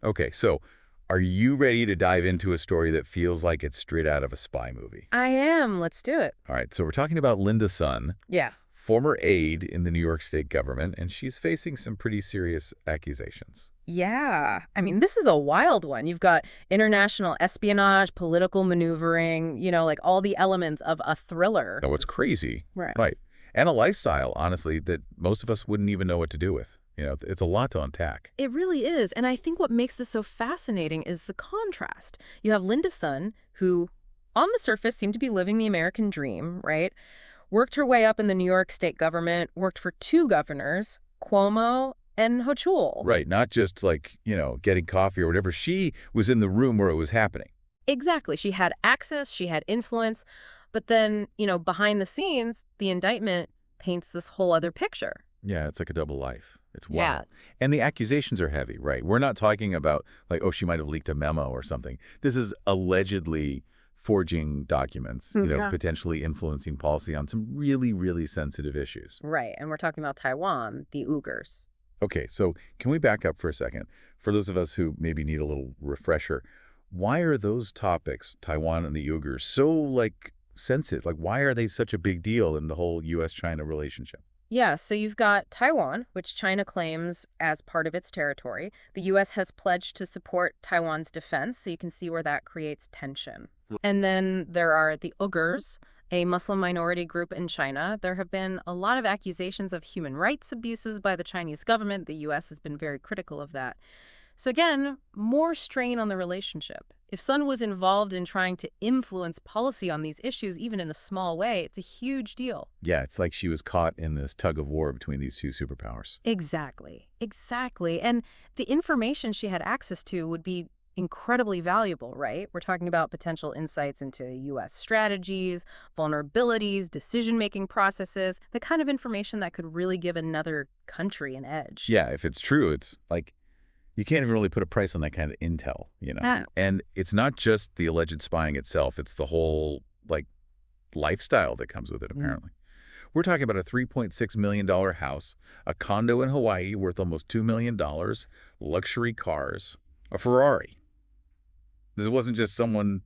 Okay, so are you ready to dive into a story that feels like it's straight out of a spy movie? I am. Let's do it. All right, so we're talking about Linda Sun, Yeah. former aide in the New York State government, and she's facing some pretty serious accusations. Yeah. I mean, this is a wild one. You've got international espionage, political maneuvering, like all the elements of a thriller. Now, what's crazy, Right. right, and a lifestyle, honestly, that most of us wouldn't even know what to do with. It's a lot to unpack. It really is. And I think what makes this so fascinating is the contrast. You have Linda Sun, who on the surface seemed to be living the American dream, right? Worked her way up in the New York state government, worked for two governors, Cuomo and Hochul. Right, not just like, getting coffee or whatever. She was in the room where it was happening. Exactly. She had access, she had influence, but then, behind the scenes, the indictment paints this whole other picture. Yeah, it's like a double life. It's Yeah. wild. And the accusations are heavy, right? We're not talking about like, oh, she might have leaked a memo or something. This is allegedly forging documents, Yeah. potentially influencing policy on some really, really sensitive issues. Right. And we're talking about Taiwan, the Uyghurs. Okay, so can we back up for a second? For those of us who maybe need a little refresher, why are those topics, Taiwan and the Uyghurs, so sensitive? Like, why are they such a big deal in the whole U.S.-China relationship? Yeah, so you've got Taiwan, which China claims as part of its territory. The U.S. has pledged to support Taiwan's defense, so you can see where that creates tension. And then there are the Uyghurs, a Muslim minority group in China. There have been a lot of accusations of human rights abuses by the Chinese government. The U.S. has been very critical of that. So again, more strain on the relationship. If Sun was involved in trying to influence policy on these issues, even in a small way, it's a huge deal. Yeah, it's like she was caught in this tug of war between these two superpowers. Exactly. Exactly. And the information she had access to would be incredibly valuable, right? We're talking about potential insights into U.S. strategies, vulnerabilities, decision-making processes, the kind of information that could really give another country an edge. Yeah, if it's true, it's like you can't even really put a price on that kind of intel. Ah. And it's not just the alleged spying itself. It's the whole, lifestyle that comes with it, apparently. We're talking about a $3.6 million house, a condo in Hawaii worth almost $2 million, luxury cars, a Ferrari. This wasn't just someone,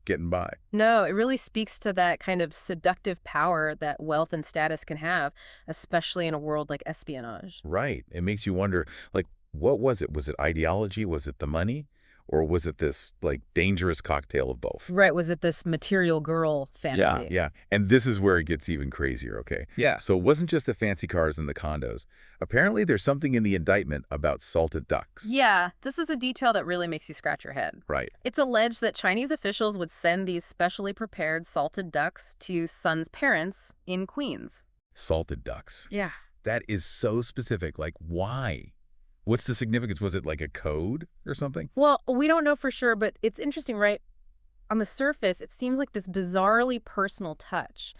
getting by. No, it really speaks to that kind of seductive power that wealth and status can have, especially in a world like espionage. Right. It makes you wonder, what was it? Was it ideology? Was it the money? Or was it this, dangerous cocktail of both? Right, was it this material girl fantasy? Yeah. And this is where it gets even crazier, okay? Yeah. So it wasn't just the fancy cars and the condos. Apparently, there's something in the indictment about salted ducks. Yeah, this is a detail that really makes you scratch your head. Right. It's alleged that Chinese officials would send these specially prepared salted ducks to Sun's parents in Queens. Salted ducks. Yeah. That is so specific. Why? What's the significance? Was it like a code or something? Well, we don't know for sure, but it's interesting, right? On the surface, it seems like this bizarrely personal touch.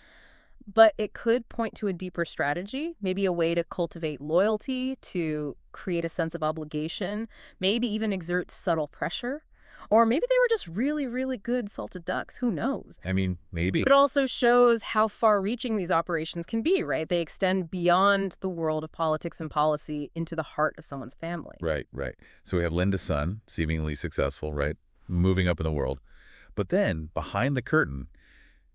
But it could point to a deeper strategy, maybe a way to cultivate loyalty, to create a sense of obligation, maybe even exert subtle pressure. Or maybe they were just really, really good salted ducks. Who knows? I mean, maybe. But it also shows how far-reaching these operations can be, right? They extend beyond the world of politics and policy into the heart of someone's family. Right. So we have Linda Sun, seemingly successful, right? Moving up in the world. But then, behind the curtain,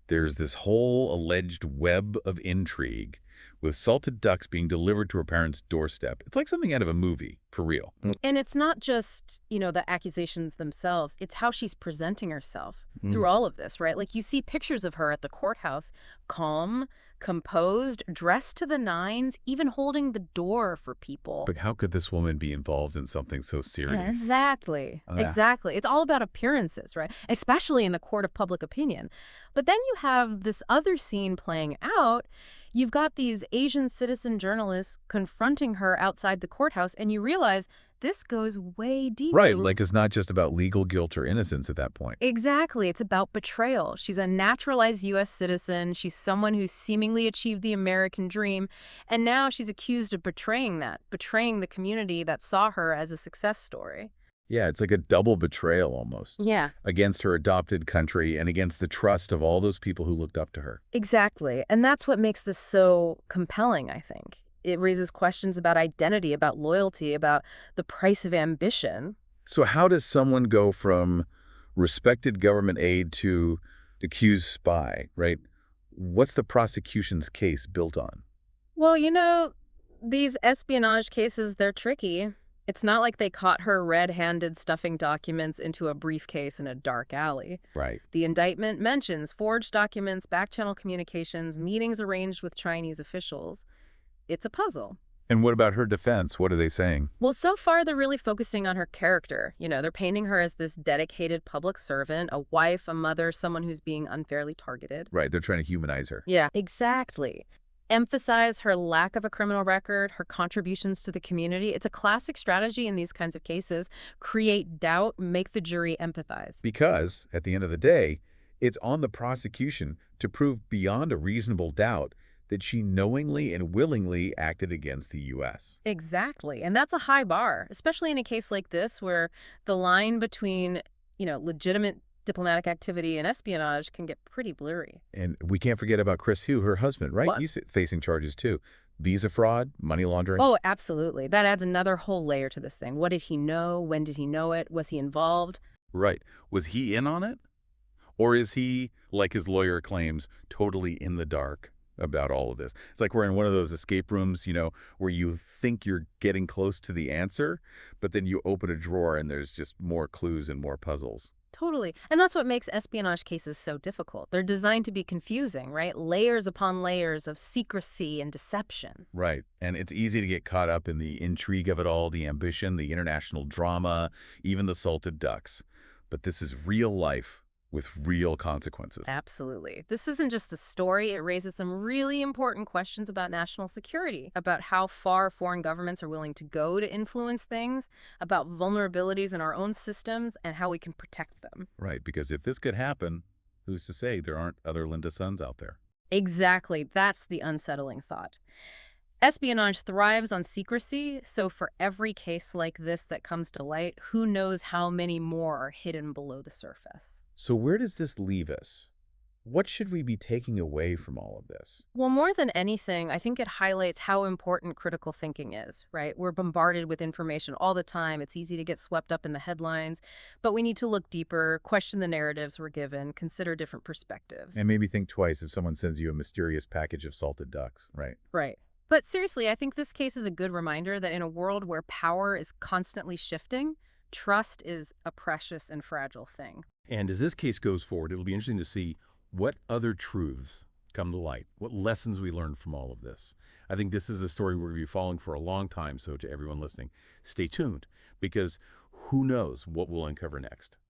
there's this whole alleged web of intrigue with salted ducks being delivered to her parents' doorstep. It's like something out of a movie, for real. And it's not just, the accusations themselves. It's how she's presenting herself through all of this, right? Like you see pictures of her at the courthouse, calm, composed, dressed to the nines, even holding the door for people. But how could this woman be involved in something so serious? Yeah, exactly. Yeah. Exactly. It's all about appearances, right? Especially in the court of public opinion. But then you have this other scene playing out. You've got these Asian citizen journalists confronting her outside the courthouse, and you realize this goes way deeper. Right, it's not just about legal guilt or innocence at that point. Exactly. It's about betrayal. She's a naturalized U.S. citizen. She's someone who's seemingly achieved the American dream. And now she's accused of betraying the community that saw her as a success story. Yeah, it's like a double betrayal almost. Yeah. Against her adopted country and against the trust of all those people who looked up to her. Exactly. And that's what makes this so compelling, I think. It raises questions about identity, about loyalty, about the price of ambition. So how does someone go from respected government aide to accused spy, right? What's the prosecution's case built on? Well, these espionage cases, they're tricky. It's not like they caught her red-handed stuffing documents into a briefcase in a dark alley. Right. The indictment mentions forged documents, back-channel communications, meetings arranged with Chinese officials. It's a puzzle. And what about her defense? What are they saying? Well, so far they're really focusing on her character. They're painting her as this dedicated public servant, a wife, a mother, someone who's being unfairly targeted. Right, they're trying to humanize her. Yeah, exactly. Emphasize her lack of a criminal record, her contributions to the community. It's a classic strategy in these kinds of cases. Create doubt, make the jury empathize. Because, at the end of the day, it's on the prosecution to prove beyond a reasonable doubt that she knowingly and willingly acted against the U.S. Exactly. And that's a high bar, especially in a case like this where the line between, legitimate diplomatic activity and espionage can get pretty blurry. And we can't forget about Chris Hu, her husband, right? What? He's facing charges too. Visa fraud, money laundering. Oh, absolutely. That adds another whole layer to this thing. What did he know? When did he know it? Was he involved? Right. Was he in on it? Or is he, like his lawyer claims, totally in the dark about all of this? It's like we're in one of those escape rooms, where you think you're getting close to the answer, but then you open a drawer and there's just more clues and more puzzles. Totally. And that's what makes espionage cases so difficult. They're designed to be confusing, right? Layers upon layers of secrecy and deception. Right. And it's easy to get caught up in the intrigue of it all, the ambition, the international drama, even the salted ducks. But this is real life with real consequences. Absolutely. This isn't just a story. It raises some really important questions about national security, about how far foreign governments are willing to go to influence things, about vulnerabilities in our own systems, and how we can protect them. Right, because if this could happen, who's to say there aren't other Linda Suns out there? Exactly. That's the unsettling thought. Espionage thrives on secrecy, so for every case like this that comes to light, who knows how many more are hidden below the surface. So where does this leave us? What should we be taking away from all of this? Well, more than anything, I think it highlights how important critical thinking is, right? We're bombarded with information all the time. It's easy to get swept up in the headlines, but we need to look deeper, question the narratives we're given, consider different perspectives. And maybe think twice if someone sends you a mysterious package of salted ducks, right? Right. But seriously, I think this case is a good reminder that in a world where power is constantly shifting, trust is a precious and fragile thing. And as this case goes forward, it'll be interesting to see what other truths come to light, what lessons we learn from all of this. I think this is a story we're going to be following for a long time, so to everyone listening, stay tuned, because who knows what we'll uncover next.